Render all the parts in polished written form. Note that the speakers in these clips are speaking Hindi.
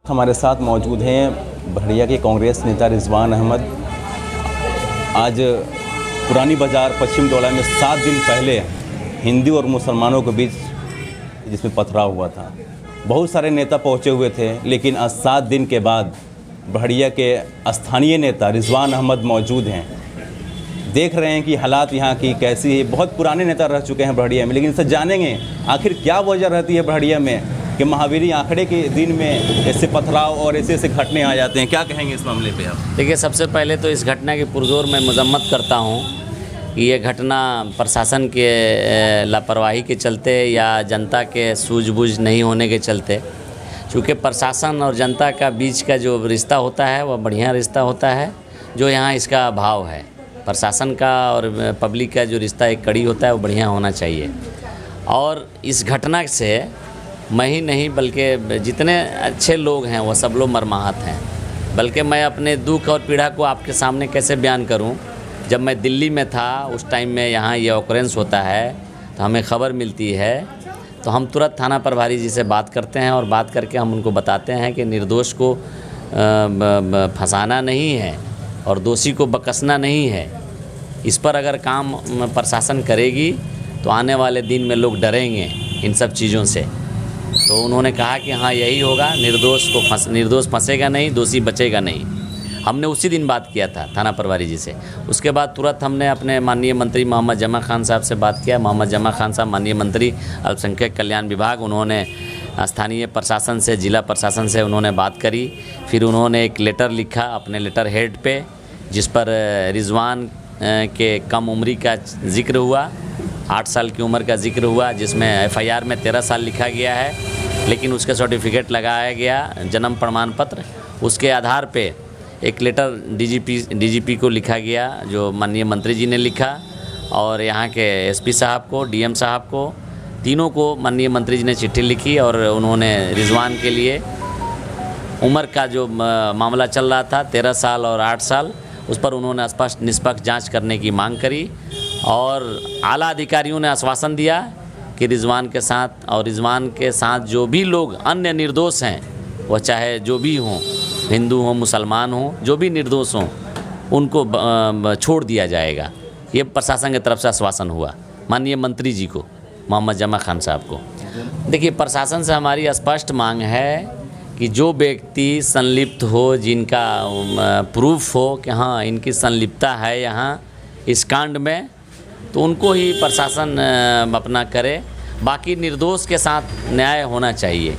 हमारे साथ मौजूद हैं बड़हरिया के कांग्रेस नेता रिजवान अहमद। आज पुरानी बाज़ार पश्चिम टोला में 7 दिन पहले हिंदू और मुसलमानों के बीच जिसमें पथराव हुआ था, बहुत सारे नेता पहुंचे हुए थे, लेकिन आज 7 दिन के बाद बड़हरिया के स्थानीय नेता रिजवान अहमद मौजूद हैं। देख रहे हैं कि हालात यहाँ की कैसी है। बहुत पुराने नेता रह चुके हैं बड़हरिया में, लेकिन इससे जानेंगे आखिर क्या वजह रहती है बड़हरिया में कि महावीरी आंकड़े के दिन में ऐसे पथराव और ऐसे घटने आ जाते हैं। क्या कहेंगे इस मामले पे आप? देखिए, सबसे पहले तो इस घटना की पुरजोर मैं मजम्मत करता हूँ कि ये घटना प्रशासन के लापरवाही के चलते या जनता के सूझबूझ नहीं होने के चलते, चूँकि प्रशासन और जनता का बीच का जो रिश्ता होता है वह बढ़िया रिश्ता होता है, जो यहाँ इसका अभाव है। प्रशासन का और पब्लिक का जो रिश्ता एक कड़ी होता है वो बढ़िया होना चाहिए। और इस घटना से मैं ही नहीं बल्कि जितने अच्छे लोग हैं वो सब लोग मर्माहत हैं। बल्कि मैं अपने दुख और पीड़ा को आपके सामने कैसे बयान करूं। जब मैं दिल्ली में था उस टाइम में यहाँ ये ऑकरेंस होता है तो हमें ख़बर मिलती है, तो हम तुरंत थाना प्रभारी जी से बात करते हैं और बात करके हम उनको बताते हैं कि निर्दोष को फंसाना नहीं है और दोषी को बकसना नहीं है। इस पर अगर काम प्रशासन करेगी तो आने वाले दिन में लोग डरेंगे इन सब चीज़ों से। तो उन्होंने कहा कि हाँ यही होगा, निर्दोष फंसेगा नहीं, दोषी बचेगा नहीं। हमने उसी दिन बात किया था थाना प्रभारी जी से। उसके बाद तुरंत हमने अपने माननीय मंत्री मोहम्मद जमा खान साहब से बात किया। मोहम्मद जमा खान साहब माननीय मंत्री अल्पसंख्यक कल्याण विभाग, उन्होंने स्थानीय प्रशासन से, जिला प्रशासन से उन्होंने बात करी। फिर उन्होंने एक लेटर लिखा अपने लेटर हेड पे, जिस पर रिजवान के कम उम्री का जिक्र हुआ, 8 साल की उम्र का जिक्र हुआ, जिसमें FIR में 13 साल लिखा गया है, लेकिन उसका सर्टिफिकेट लगाया गया, जन्म प्रमाण पत्र। उसके आधार पे एक लेटर DGP को लिखा गया, जो माननीय मंत्री जी ने लिखा, और यहाँ के SP साहब को, DM साहब को, तीनों को माननीय मंत्री जी ने चिट्ठी लिखी। और उन्होंने रिजवान के लिए उम्र का जो मामला चल रहा था 13 साल और 8 साल, उस पर उन्होंने स्पष्ट निष्पक्ष जांच करने की मांग करी। और आला अधिकारियों ने आश्वासन दिया कि रिजवान के साथ और रिजवान के साथ जो भी लोग अन्य निर्दोष हैं, वह चाहे जो भी हों, हिंदू हों, मुसलमान हों, जो भी निर्दोष हों, उनको छोड़ दिया जाएगा। ये प्रशासन की तरफ से आश्वासन हुआ माननीय मंत्री जी को, मोहम्मद जमा खान साहब को। देखिए, प्रशासन से हमारी स्पष्ट मांग है कि जो व्यक्ति संलिप्त हो, जिनका प्रूफ हो कि हाँ इनकी संलिप्तता है यहाँ इस कांड में, तो उनको ही प्रशासन अपना करे। बाकी निर्दोष के साथ न्याय होना चाहिए,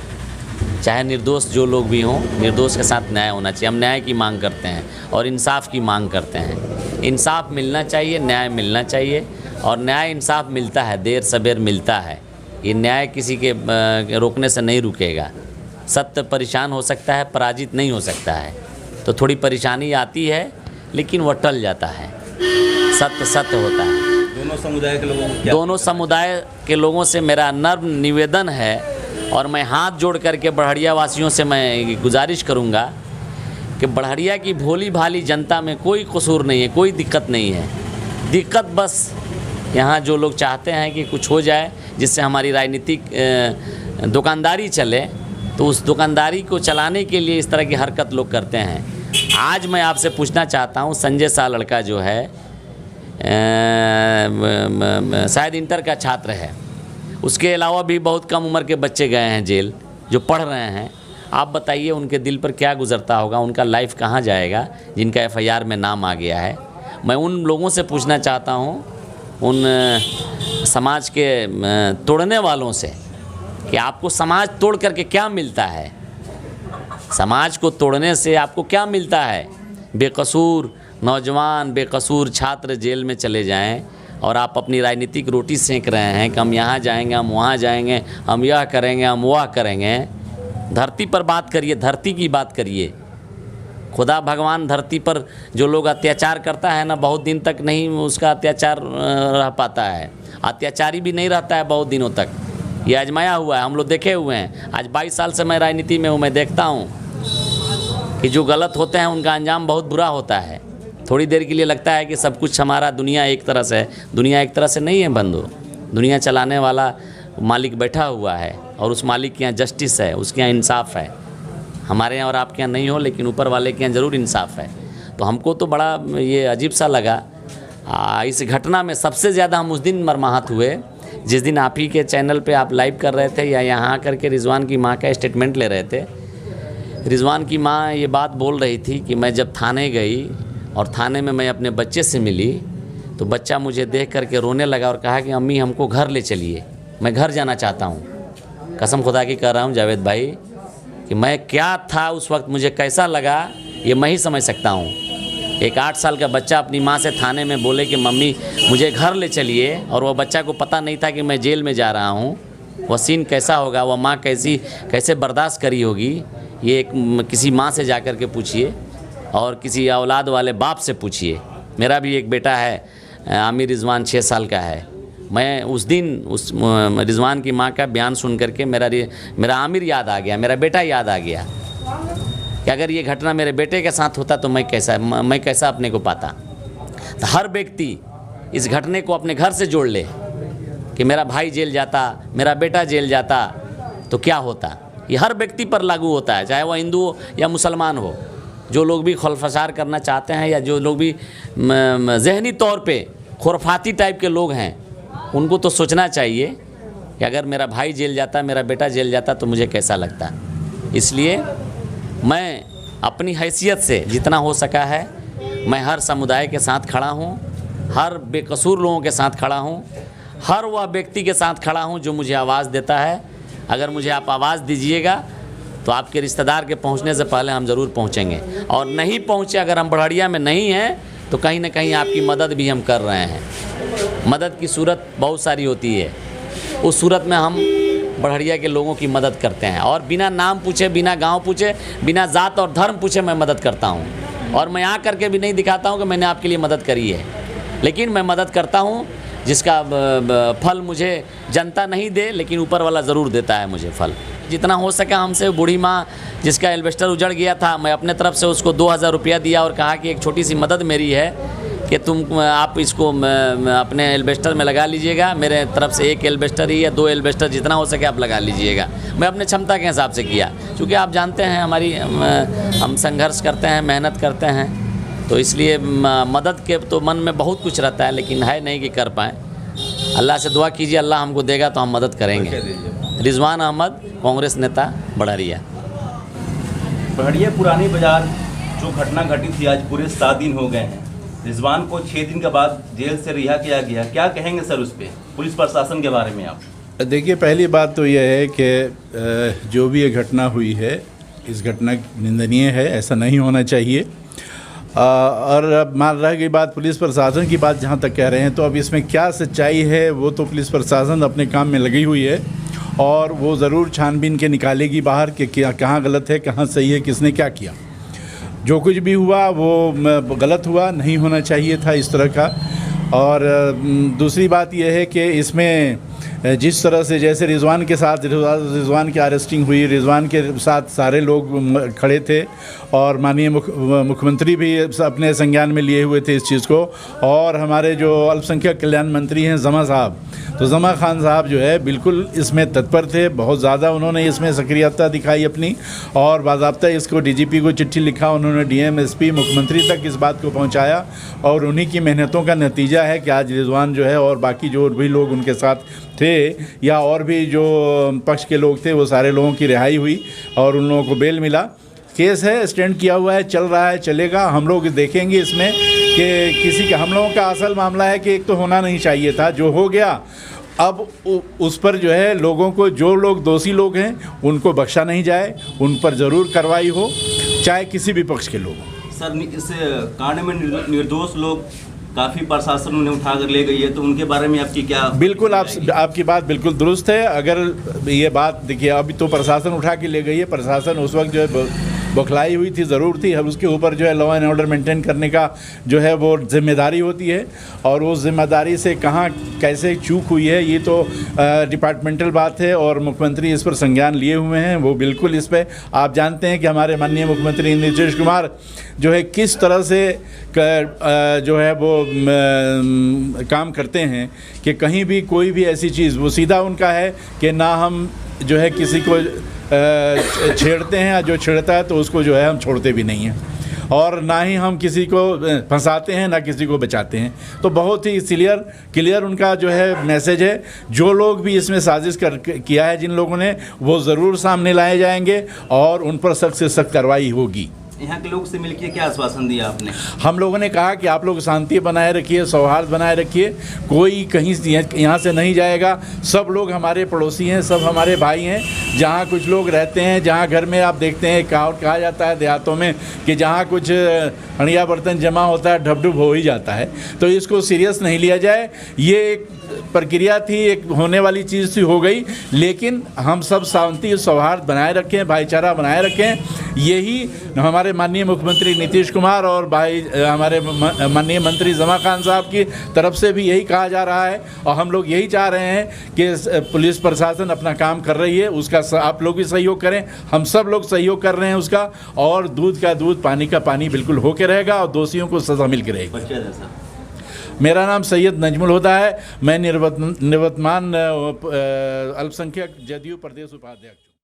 चाहे निर्दोष जो लोग भी हों, निर्दोष के साथ न्याय होना चाहिए। हम न्याय की मांग करते हैं और इंसाफ की मांग करते हैं। इंसाफ मिलना चाहिए, न्याय मिलना चाहिए, और न्याय इंसाफ मिलता है, देर सबेर मिलता है। ये न्याय किसी के रोकने से नहीं रुकेगा। सत्य परेशान हो सकता है, पराजित नहीं हो सकता है। तो थोड़ी परेशानी आती है, लेकिन वह टल जाता है। सत्य होता है। दोनों समुदाय के लोगों से मेरा नर्म निवेदन है, और मैं हाथ जोड़ करके बड़हरिया वासियों से मैं गुजारिश करूंगा कि बड़हरिया की भोली भाली जनता में कोई कसूर नहीं है, कोई दिक्कत नहीं है। दिक्कत बस यहाँ जो लोग चाहते हैं कि कुछ हो जाए जिससे हमारी राजनीतिक दुकानदारी चले, तो उस दुकानदारी को चलाने के लिए इस तरह की हरकत लोग करते हैं। आज मैं आपसे पूछना चाहता हूँ, संजय शाह लड़का जो है, शायद इंटर का छात्र है, उसके अलावा भी बहुत कम उम्र के बच्चे गए हैं जेल, जो पढ़ रहे हैं। आप बताइए उनके दिल पर क्या गुजरता होगा, उनका लाइफ कहाँ जाएगा, जिनका FIR में नाम आ गया है। मैं उन लोगों से पूछना चाहता हूँ, उन समाज के तोड़ने वालों से, कि आपको समाज तोड़ करके क्या मिलता है? समाज को तोड़ने से आपको क्या मिलता है? बेकसूर नौजवान, बेकसूर छात्र जेल में चले जाएं और आप अपनी राजनीतिक रोटी सेंक रहे हैं कि हम यहाँ जाएंगे, हम वहाँ जाएंगे, हम यह करेंगे, हम वह करेंगे। धरती पर बात करिए, धरती की बात करिए। खुदा भगवान धरती पर जो लोग अत्याचार करता है ना, बहुत दिन तक नहीं उसका अत्याचार रह पाता है। अत्याचारी भी नहीं रहता है बहुत दिनों तक। ये आजमाया हुआ है, हम लोग देखे हुए हैं। आज 22 साल से मैं राजनीति में हूँ, मैं देखता हूँ कि जो गलत होते हैं उनका अंजाम बहुत बुरा होता है। थोड़ी देर के लिए लगता है कि सब कुछ हमारा दुनिया एक तरह से है। दुनिया एक तरह से नहीं है बंधु। दुनिया चलाने वाला मालिक बैठा हुआ है, और उस मालिक के यहाँ जस्टिस है, उसके यहाँ इंसाफ है। हमारे यहाँ और आपके यहाँ नहीं हो, लेकिन ऊपर वाले के यहाँ ज़रूर इंसाफ है। तो हमको तो बड़ा ये अजीब सा लगा। इस घटना में सबसे ज़्यादा हम उस दिन मर्माहत हुए जिस दिन आप ही के चैनल पे आप लाइव कर रहे थे या यहाँ आकर के रिजवान की माँ का स्टेटमेंट ले रहे थे। रिजवान की माँ ये बात बोल रही थी कि मैं जब थाने गई और थाने में मैं अपने बच्चे से मिली तो बच्चा मुझे देख करके रोने लगा और कहा कि अम्मी हमको घर ले चलिए, मैं घर जाना चाहता हूँ। कसम खुदा की कह रहा हूँ जावेद भाई कि मैं क्या था उस वक्त, मुझे कैसा लगा ये मैं ही समझ सकता हूँ। एक 8 साल का बच्चा अपनी माँ से थाने में बोले कि मम्मी मुझे घर ले चलिए, और वह बच्चा को पता नहीं था कि मैं जेल में जा रहा हूँ। वह सीन कैसा होगा, वह माँ कैसे बर्दाश्त करी होगी, ये एक किसी माँ से जा कर के पूछिए और किसी औलाद वाले बाप से पूछिए। मेरा भी एक बेटा है आमिर रिजवान 6 साल का है। मैं उस दिन उस रिजवान की माँ का बयान सुन करके मेरा आमिर याद आ गया, मेरा बेटा याद आ गया कि अगर ये घटना मेरे बेटे के साथ होता तो मैं कैसा अपने को पाता। तो हर व्यक्ति इस घटने को अपने घर से जोड़ ले कि मेरा भाई जेल जाता, मेरा बेटा जेल जाता तो क्या होता। ये हर व्यक्ति पर लागू होता है, चाहे वह हिंदू हो या मुसलमान हो। जो लोग भी खौलफसार करना चाहते हैं या जो लोग भी ज़हनी तौर पे खुरफाती टाइप के लोग हैं, उनको तो सोचना चाहिए कि अगर मेरा भाई जेल जाता, मेरा बेटा जेल जाता तो मुझे कैसा लगता। इसलिए मैं अपनी हैसियत से जितना हो सका है मैं हर समुदाय के साथ खड़ा हूँ, हर बेकसूर लोगों के साथ खड़ा हूँ, हर वह व्यक्ति के साथ खड़ा हूँ जो मुझे आवाज़ देता है। अगर मुझे आप आवाज़ दीजिएगा तो आपके रिश्तेदार के पहुंचने से पहले हम ज़रूर पहुंचेंगे, और नहीं पहुंचे अगर हम बढ़िया में नहीं हैं तो कहीं ना कहीं आपकी मदद भी हम कर रहे हैं। मदद की सूरत बहुत सारी होती है, उस सूरत में हम बढ़िया के लोगों की मदद करते हैं, और बिना नाम पूछे, बिना गांव पूछे, बिना जात और धर्म पूछे मैं मदद करता हूं। और मैं यहाँ करके भी नहीं दिखाता हूं कि मैंने आपके लिए मदद करी है, लेकिन मैं मदद करता हूं जिसका फल मुझे जनता नहीं दे, लेकिन ऊपर वाला ज़रूर देता है मुझे फल। जितना हो सका हमसे, बूढ़ी माँ जिसका एल्वेस्टर उजड़ गया था, मैं अपने तरफ से उसको 2000 रुपया दिया और कहा कि एक छोटी सी मदद मेरी है कि आप इसको अपने एल्वेस्टर में लगा लीजिएगा। मेरे तरफ से 1 एल्वेस्टर ही या 2 एल्वेस्टर, जितना हो सके आप लगा लीजिएगा। मैं अपने क्षमता के हिसाब से किया, क्योंकि आप जानते हैं हम संघर्ष करते हैं, मेहनत करते हैं, तो इसलिए मदद के तो मन में बहुत कुछ रहता है, लेकिन है नहीं कि कर पाएँ। अल्लाह से दुआ कीजिए, अल्लाह हमको देगा तो हम मदद करेंगे। रिजवान अहमद, कांग्रेस नेता, बढ़िया। बढ़िया पुरानी बाजार जो घटना घटी थी, आज पूरे 7 दिन हो गए हैं। रिजवान को 6 दिन के बाद जेल से रिहा किया गया, क्या कहेंगे सर उस पर, पुलिस प्रशासन के बारे में आप? देखिए, पहली बात तो यह है कि जो भी ये घटना हुई है, इस घटना निंदनीय है, ऐसा नहीं होना चाहिए। और अब मान रहा कि बात पुलिस प्रशासन की बात जहाँ तक कह रहे हैं, तो अब इसमें क्या सच्चाई है वो तो पुलिस प्रशासन अपने काम में लगी हुई है, और वो ज़रूर छानबीन के निकालेगी बाहर कि क्या कहाँ गलत है, कहाँ सही है, किसने क्या किया। जो कुछ भी हुआ वो गलत हुआ, नहीं होना चाहिए था इस तरह का। और दूसरी बात यह है कि इसमें जिस तरह से जैसे रिजवान के साथ रिजवान की अरेस्टिंग हुई, रिजवान के साथ सारे लोग खड़े थे, और माननीय मुख्यमंत्री भी अपने संज्ञान में लिए हुए थे इस चीज़ को, और हमारे जो अल्पसंख्यक कल्याण मंत्री हैं जमा साहब, तो जमा खान साहब जो है बिल्कुल इसमें तत्पर थे, बहुत ज़्यादा उन्होंने इसमें सक्रियता दिखाई अपनी, और बाज़ाब्ता इसको डीजीपी को चिट्ठी लिखा, उन्होंने डीएम एसपी मुख्यमंत्री तक इस बात को पहुंचाया, और उन्हीं की मेहनतों का नतीजा है कि आज रिजवान जो है और बाकी जो भी लोग उनके साथ थे या और भी जो पक्ष के लोग थे, वो सारे लोगों की रिहाई हुई और उन लोगों को बेल मिला। केस है, स्टैंड किया हुआ है, चल रहा है, चलेगा। हम लोग देखेंगे इसमें कि किसी का, हम लोगों का असल मामला है कि एक तो होना नहीं चाहिए था, जो हो गया, अब उस पर जो है लोगों को, जो लोग दोषी लोग हैं उनको बख्शा नहीं जाए, उन पर ज़रूर कार्रवाई हो, चाहे किसी भी पक्ष के लोग। सर, इस कांड में निर्दोष लोग काफ़ी प्रशासन उन्हें उठा कर ले गई है, तो उनके बारे में आपकी क्या? बिल्कुल, आपकी बात बिल्कुल दुरुस्त है। अगर ये बात देखिए, अभी तो प्रशासन उठा के ले गई है, प्रशासन उस वक्त जो है बौखलाई हुई थी, ज़रूर थी। अब उसके ऊपर जो है लॉ एंड ऑर्डर मेंटेन करने का जो है वो जिम्मेदारी होती है, और उस जिम्मेदारी से कहाँ कैसे चूक हुई है ये तो डिपार्टमेंटल बात है, और मुख्यमंत्री इस पर संज्ञान लिए हुए हैं। वो बिल्कुल इस पर, आप जानते हैं कि हमारे माननीय मुख्यमंत्री नीतीश कुमार जो है किस तरह से जो है वो काम करते हैं कि कहीं भी कोई भी ऐसी चीज़, वो सीधा उनका है कि ना हम जो है किसी को छेड़ते हैं, या जो छेड़ता है तो उसको जो है हम छोड़ते भी नहीं हैं, और ना ही हम किसी को फंसाते हैं, ना किसी को बचाते हैं। तो बहुत ही क्लियर उनका जो है मैसेज है। जो लोग भी इसमें साजिश किया है, जिन लोगों ने, वो ज़रूर सामने लाए जाएंगे और उन पर सख्त से सख्त कार्रवाई होगी। यहाँ के लोगों से मिलकर क्या आश्वासन दिया आपने? हम लोगों ने कहा कि आप लोग शांति बनाए रखिए, सौहार्द बनाए रखिए, कोई कहीं यहाँ से नहीं जाएगा। सब लोग हमारे पड़ोसी हैं, सब हमारे भाई हैं। जहाँ कुछ लोग रहते हैं, जहाँ घर में आप देखते हैं कहा जाता है देहातों में कि जहाँ कुछ हंडिया बर्तन जमा होता है ढबढुब हो ही जाता है। तो इसको सीरियस नहीं लिया जाए। ये एक प्रक्रिया थी, एक होने वाली चीज़ थी, हो गई, लेकिन हम सब शांति सौहार्द बनाए रखें, भाईचारा बनाए रखें। यही हमारे माननीय मुख्यमंत्री नीतीश कुमार और हमारे माननीय मंत्री जमा खान साहब की तरफ से भी यही कहा जा रहा है, और हम लोग यही चाह रहे हैं कि पुलिस प्रशासन अपना काम कर रही है, उसका आप लोग भी सहयोग करें, हम सब लोग सहयोग कर रहे हैं उसका, और दूध का दूध, पानी का पानी बिल्कुल होके रहेगा, और दोषियों को सज़ा मिल के रहेगी। मेरा नाम सैयद नजमुल हुदा है। मैं निवर्तमान अल्पसंख्यक जदयू प्रदेश उपाध्यक्ष हूँ।